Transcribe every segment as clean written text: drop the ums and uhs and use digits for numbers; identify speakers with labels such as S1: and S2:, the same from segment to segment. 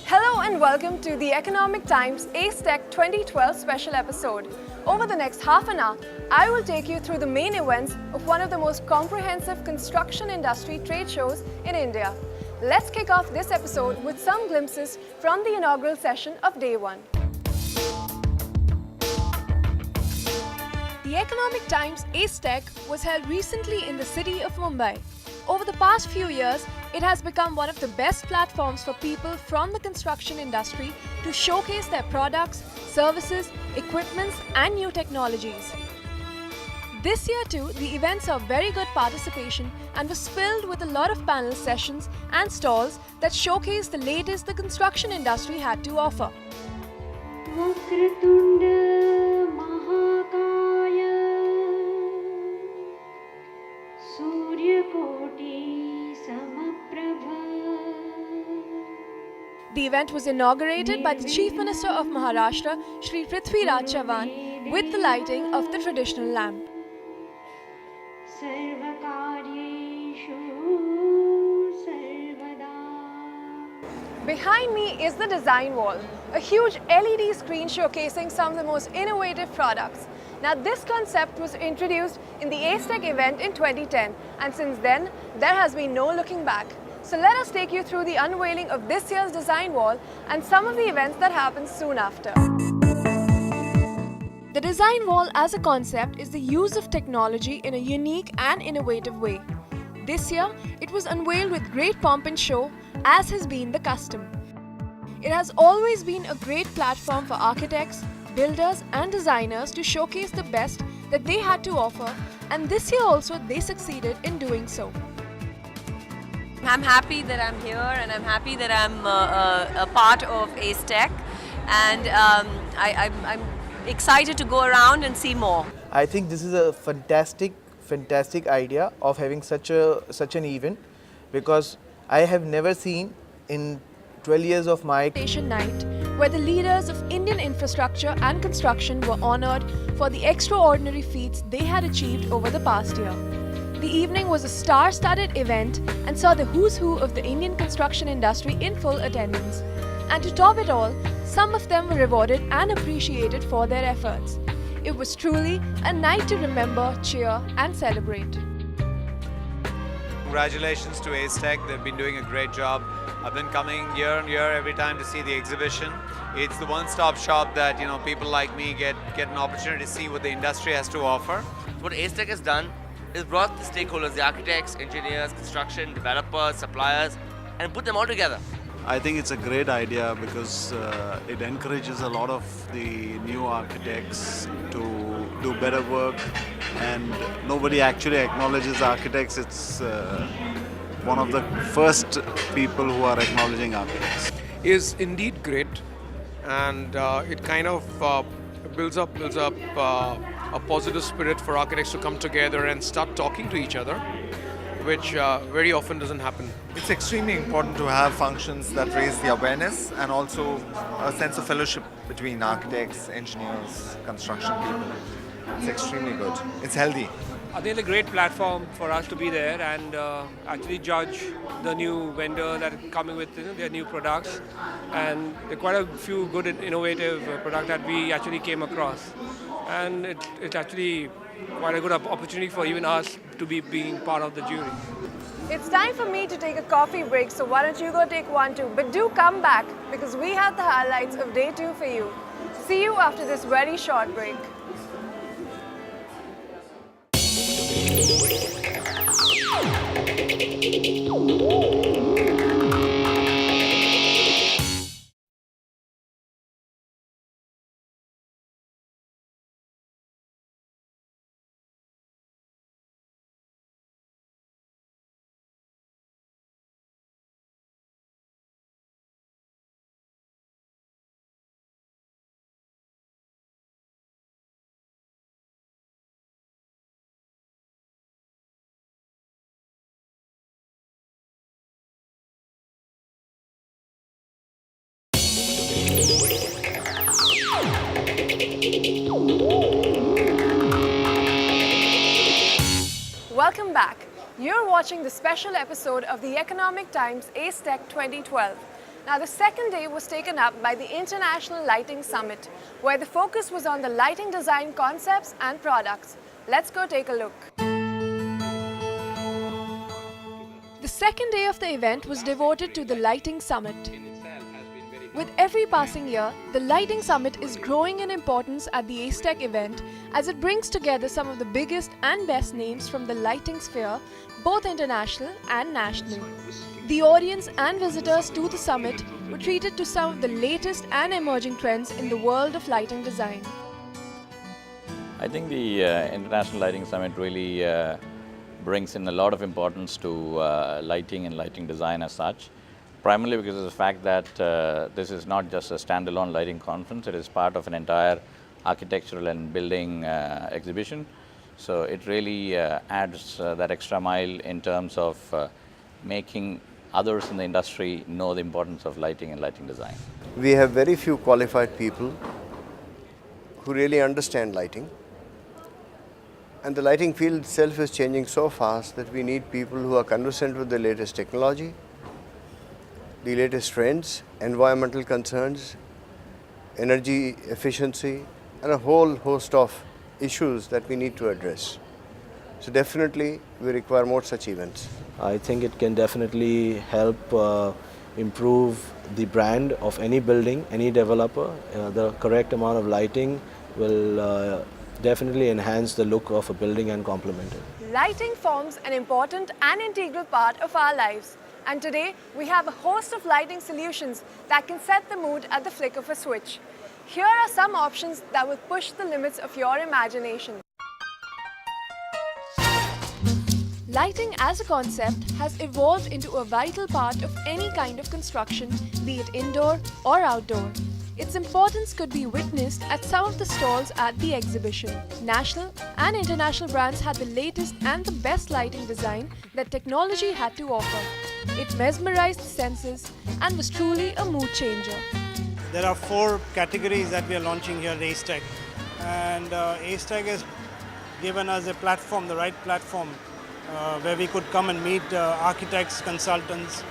S1: Hello and welcome to the Economic Times ACE Tech 2012 special episode. Over the next half an hour, I will take you through the main events of one of the most comprehensive construction industry trade shows in India. Let's kick off this episode with some glimpses from the inaugural session of day one. The Economic Times ACE Tech was held recently in the city of Mumbai. Over the past few years, it has become one of the best platforms for people from the construction industry to showcase their products, services, equipments, and new technologies. This year too, the event saw very good participation and was filled with a lot of panel sessions and stalls that showcased the latest the construction industry had to offer. The event was inaugurated by the Chief Minister of Maharashtra, Shri Prithviraj Chavan, with the lighting of the traditional lamp. Behind me is the design wall, a huge LED screen showcasing some of the most innovative products. Now, this concept was introduced in the ACE Tech event in 2010, and since then, there has been no looking back. So let us take you through the unveiling of this year's design wall and some of the events that happened soon after. The design wall as a concept is the use of technology in a unique and innovative way. This year, it was unveiled with great pomp and show, as has been the custom. It has always been a great platform for architects, builders and designers to showcase the best that they had to offer, and this year also they succeeded in doing so.
S2: I'm happy that I'm here and I'm happy that I'm a part of ACE Tech, and I'm excited to go around and see more.
S3: I think this is a fantastic idea of having such an event, because I have never seen in 12 years of my
S1: Station night, where the leaders of Indian infrastructure and construction were honored for the extraordinary feats they had achieved over the past year. The evening was a star-studded event and saw the who's who of the Indian construction industry in full attendance. And to top it all, some of them were rewarded and appreciated for their efforts. It was truly a night to remember, cheer, and celebrate.
S4: Congratulations to ACE Tech, they've been doing a great job. I've been coming year on year every time to see the exhibition. It's the one-stop shop that people like me get an opportunity to see what the industry has to offer.
S5: What ACE Tech has done is brought the stakeholders, the architects, engineers, construction, developers, suppliers, and put them all together.
S6: I think it's a great idea because it encourages a lot of the new architects to do better work, and nobody actually acknowledges architects. It's one of the first people who are acknowledging architects.
S7: Is indeed great, and it kind of builds up a positive spirit for architects to come together and start talking to each other, which very often doesn't happen.
S8: It's extremely important to have functions that raise the awareness and also a sense of fellowship between architects, engineers, construction people. It's extremely good. It's healthy.
S9: I think it's a great platform for us to be there and actually judge the new vendor that are coming with their new products. And there are quite a few good innovative products that we actually came across. And it's actually quite a good opportunity for even us to be being part of the jury.
S1: It's time for me to take a coffee break, so why don't you go take one too? But do come back, because we have the highlights of day 2 for you. See you after this very short break. Welcome back. You're watching the special episode of the Economic Times ACE Tech 2012. Now, the second day was taken up by the International Lighting Summit, where the focus was on the lighting design concepts and products. Let's go take a look. The second day of the event was devoted to the Lighting Summit. With every passing year, the Lighting Summit is growing in importance at the ACE Tech event as it brings together some of the biggest and best names from the lighting sphere, both international and national. The audience and visitors to the summit were treated to some of the latest and emerging trends in the world of lighting design.
S10: I think the International Lighting Summit really brings in a lot of importance to lighting and lighting design as such, primarily because of the fact that this is not just a standalone lighting conference, it is part of an entire architectural and building exhibition. So it really adds that extra mile in terms of making others in the industry know the importance of lighting and lighting design.
S11: We have very few qualified people who really understand lighting. And the lighting field itself is changing so fast that we need people who are conversant with the latest technology, the latest trends, environmental concerns, energy efficiency, and a whole host of issues that we need to address. So definitely we require more such events.
S12: I think it can definitely help improve the brand of any building, any developer. The correct amount of lighting will definitely enhance the look of a building and complement it.
S1: Lighting forms an important and integral part of our lives. And today, we have a host of lighting solutions that can set the mood at the flick of a switch. Here are some options that will push the limits of your imagination. Lighting as a concept has evolved into a vital part of any kind of construction, be it indoor or outdoor. Its importance could be witnessed at some of the stalls at the exhibition. National and international brands had the latest and the best lighting design that technology had to offer. It mesmerized the senses and was truly a mood changer.
S13: There are 4 categories that we are launching here at ACE Tech, and ACE Tech has given us a platform, the right platform, where we could come and meet architects, consultants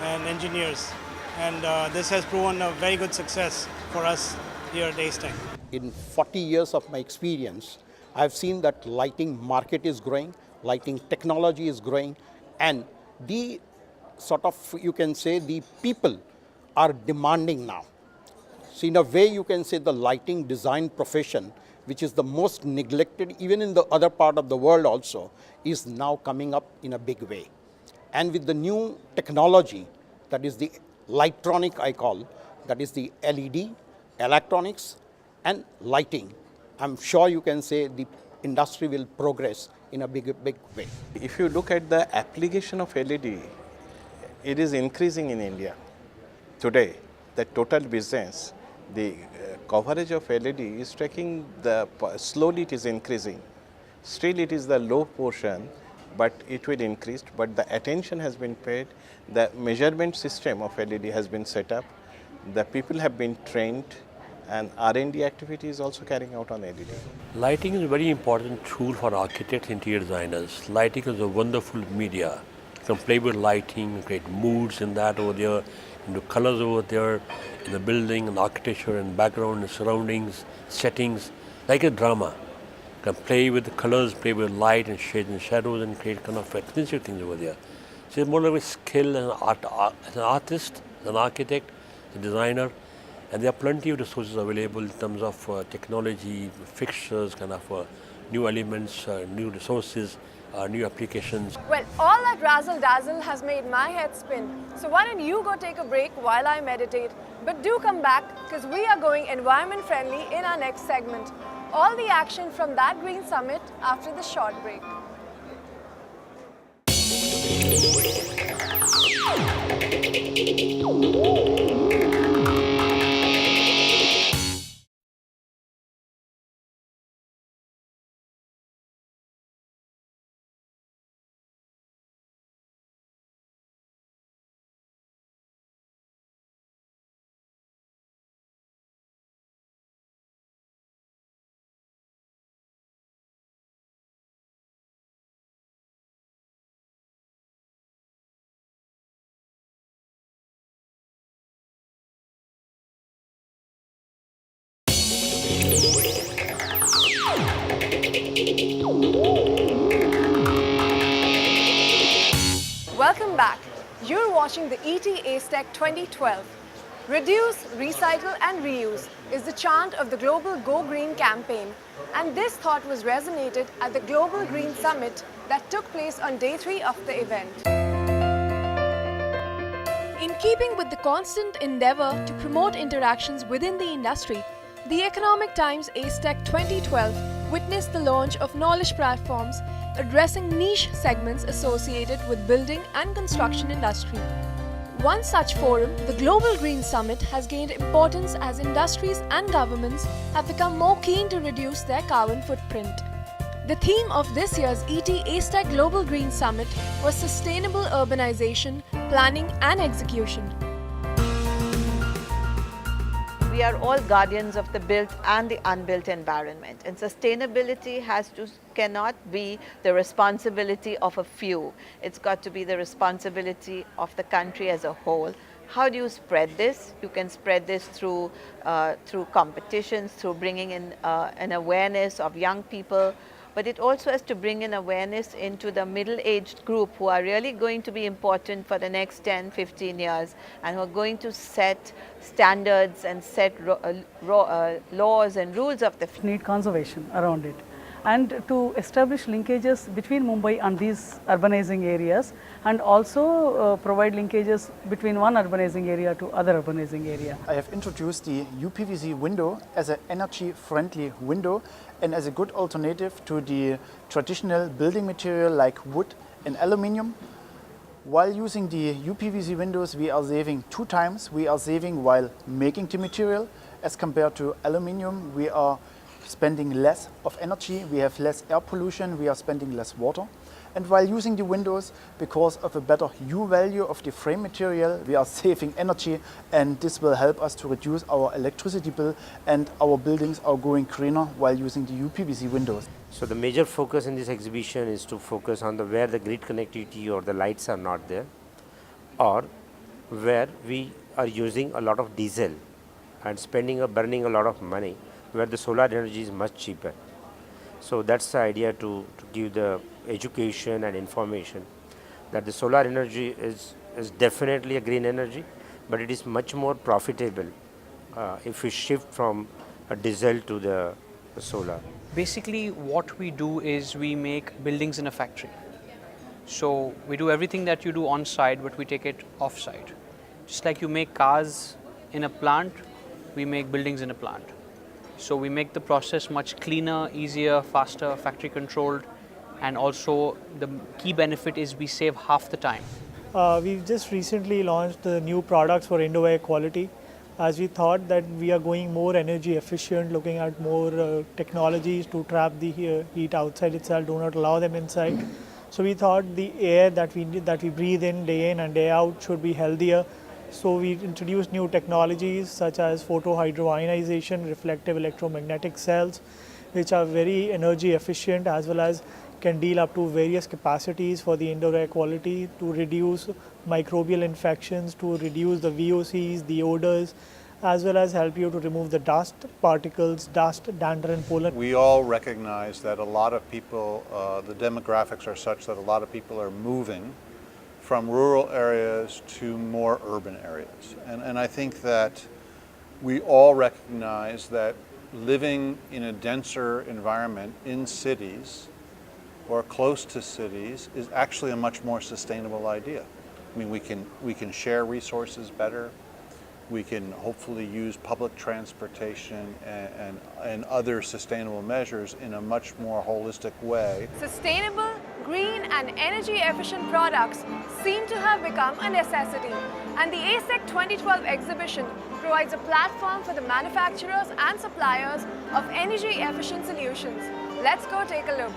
S13: and engineers. And this has proven a very good success for us here at ACE Tech.
S14: In 40 years of my experience, I've seen that lighting market is growing, lighting technology is growing, and the sort of, you can say, the people are demanding now. So in a way, you can say the lighting design profession, which is the most neglected even in the other part of the world also, is now coming up in a big way. And with the new technology, that is the lightronic I call, that is the LED, electronics and lighting, I'm sure you can say the industry will progress in a big way.
S15: If you look at the application of LED, it is increasing in India. Today, the total business, the coverage of LED is taking slowly it is increasing. Still it is the low portion, but it will increase, but the attention has been paid, the measurement system of LED has been set up, the people have been trained, and R&D activity is also carrying out on LED.
S16: Lighting is a very important tool for architects, interior designers. Lighting is a wonderful media. You can play with lighting, create moods in that over there, into colors over there, in the building, and architecture, and background, and surroundings, settings, like a drama. You can play with the colors, play with light and shades and shadows, and create kind of expensive things over there. So it's more like a skill and as an artist, as an architect, as a designer, and there are plenty of resources available in terms of technology, fixtures, kind of new elements, new resources, new applications.
S1: Well, all that razzle dazzle has made my head spin. So why don't you go take a break while I meditate? But do come back, because we are going environment friendly in our next segment. All the action from that Green Summit after the short break. Welcome back. You're watching the ET AceTech 2012. Reduce, recycle and reuse is the chant of the Global Go Green campaign, and this thought was resonated at the Global Green Summit that took place on day 3 of the event. In keeping with the constant endeavor to promote interactions within the industry, the Economic Times AceTech 2012 witnessed the launch of knowledge platforms addressing niche segments associated with building and construction industry. One such forum, the Global Green Summit, has gained importance as industries and governments have become more keen to reduce their carbon footprint. The theme of this year's ET AceTech Global Green Summit was Sustainable Urbanization, Planning and Execution.
S17: We are all guardians of the built and the unbuilt environment, and sustainability cannot be the responsibility of a few. It's got to be the responsibility of the country as a whole. How do you spread this? You can spread this through competitions, through bringing in an awareness of young people, but it also has to bring in awareness into the middle-aged group who are really going to be important for the next 10, 15 years and who are going to set standards and set laws and rules of the
S18: need conservation around it, and to establish linkages between Mumbai and these urbanizing areas, and also provide linkages between one urbanizing area to other urbanizing area.
S19: I have introduced the UPVC window as an energy-friendly window and as a good alternative to the traditional building material like wood and aluminium. While using the UPVC windows, we are saving 2 times. We are saving while making the material. As compared to aluminium, we are spending less of energy, we have less air pollution, we are spending less water. And while using the windows, because of a better U value of the frame material, we are saving energy, and this will help us to reduce our electricity bill, and our buildings are going greener while using the UPVC windows.
S20: So the major focus in this exhibition is to focus on where the grid connectivity or the lights are not there, or where we are using a lot of diesel and burning a lot of money, where the solar energy is much cheaper. So that's the idea, to give the education and information that the solar energy is definitely a green energy, but it is much more profitable if we shift from a diesel to the solar.
S21: Basically what we do is we make buildings in a factory. So we do everything that you do on site, but we take it off site. Just like you make cars in a plant, we make buildings in a plant. So we make the process much cleaner, easier, faster, factory controlled, and also the key benefit is we save half the time.
S22: We've just recently launched the new products for indoor air quality, as we thought that we are going more energy efficient, looking at more technologies to trap the heat outside itself, do not allow them inside. So we thought the air that we breathe in and day out should be healthier. So we introduced new technologies such as photohydroionization, reflective electromagnetic cells, which are very energy efficient as well as can deal up to various capacities for the indoor air quality to reduce microbial infections, to reduce the VOCs, the odors, as well as help you to remove the dust particles, dust, dander and pollen.
S23: We all recognize that a lot of people, the demographics are such that a lot of people are moving from rural areas to more urban areas. And I think that we all recognize that living in a denser environment in cities or close to cities is actually a much more sustainable idea. I mean, we can share resources better. We can hopefully use public transportation and other sustainable measures in a much more holistic way.
S1: Sustainable, green and energy efficient products seem to have become a necessity, and the AceTech 2012 exhibition provides a platform for the manufacturers and suppliers of energy efficient solutions. Let's go take a look.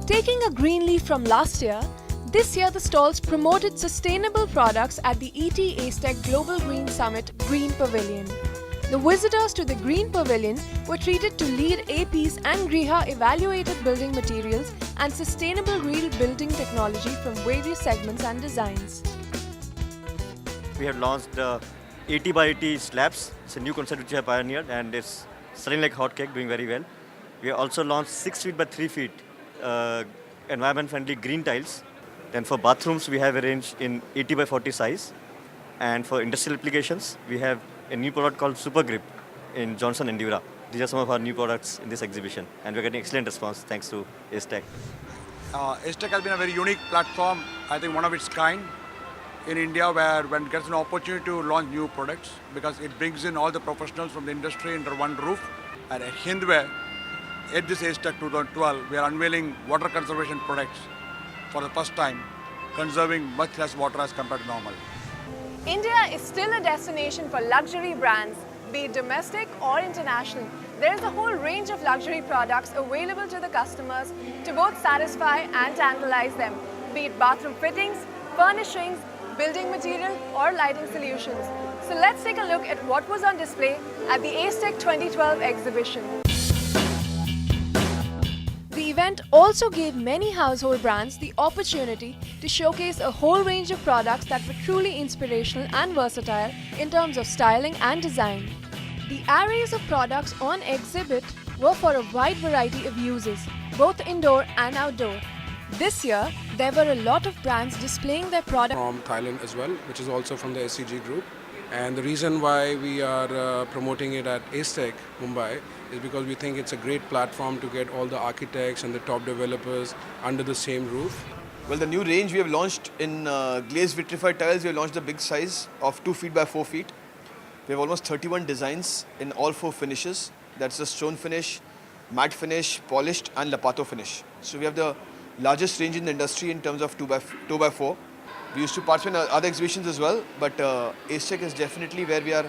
S1: Taking a green leaf from last year, this year the stalls promoted sustainable products at the ET AceTech Global Green Summit Green Pavilion. The visitors to the Green Pavilion were treated to LEED APs and Griha evaluated building materials and sustainable real building technology from various segments and designs.
S24: We have launched
S2: 80 by 80 slabs. It's a new concept which we have pioneered, and it's selling like hotcake, doing very well. We also launched 6 feet by 3 feet environment-friendly green tiles. Then for bathrooms, we have a range in 80 by 40 size. And for industrial applications, we have a new product called Super Grip in Johnson Endura. These are some of our new products in this exhibition, and we're getting excellent response thanks to AceTech.
S3: AceTech has been a very unique platform, I think one of its kind in India, where when it gets an opportunity to launch new products, because it brings in all the professionals from the industry under one roof. And at Hindware, at this AceTech 2012, we are unveiling water conservation products for the first time, conserving much less water as compared to normal.
S1: India is still a destination for luxury brands, be it domestic or international. There is a whole range of luxury products available to the customers to both satisfy and tantalize them, be it bathroom fittings, furnishings, building material or lighting solutions. So let's take a look at what was on display at the AceTech 2012 exhibition. The event also gave many household brands the opportunity to showcase a whole range of products that were truly inspirational and versatile in terms of styling and design. The arrays of products on exhibit were for a wide variety of uses, both indoor and outdoor. This year, there were a lot of brands displaying their products
S4: from Thailand as well, which is also from the SCG group. And the reason why we are promoting it at AceTech Mumbai is because we think it's a great platform to get all the architects and the top developers under the same roof.
S24: Well, the new range we have launched in glazed vitrified tiles, we have launched the big size of 2 feet by 4 feet. We have almost 31 designs in all 4 finishes. That's the stone finish, matte finish, polished and Lapato finish. So we have the largest range in the industry in terms of 2 by 4. We used to participate in other exhibitions as well, but AceTech is definitely where we are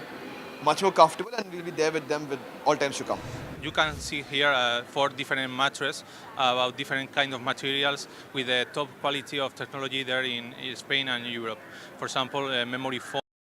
S24: much more comfortable, and we'll be there with them with all times to come.
S25: You can see here 4 different mattresses about different kind of materials with the top quality of technology there in Spain and Europe. For example, memory foam.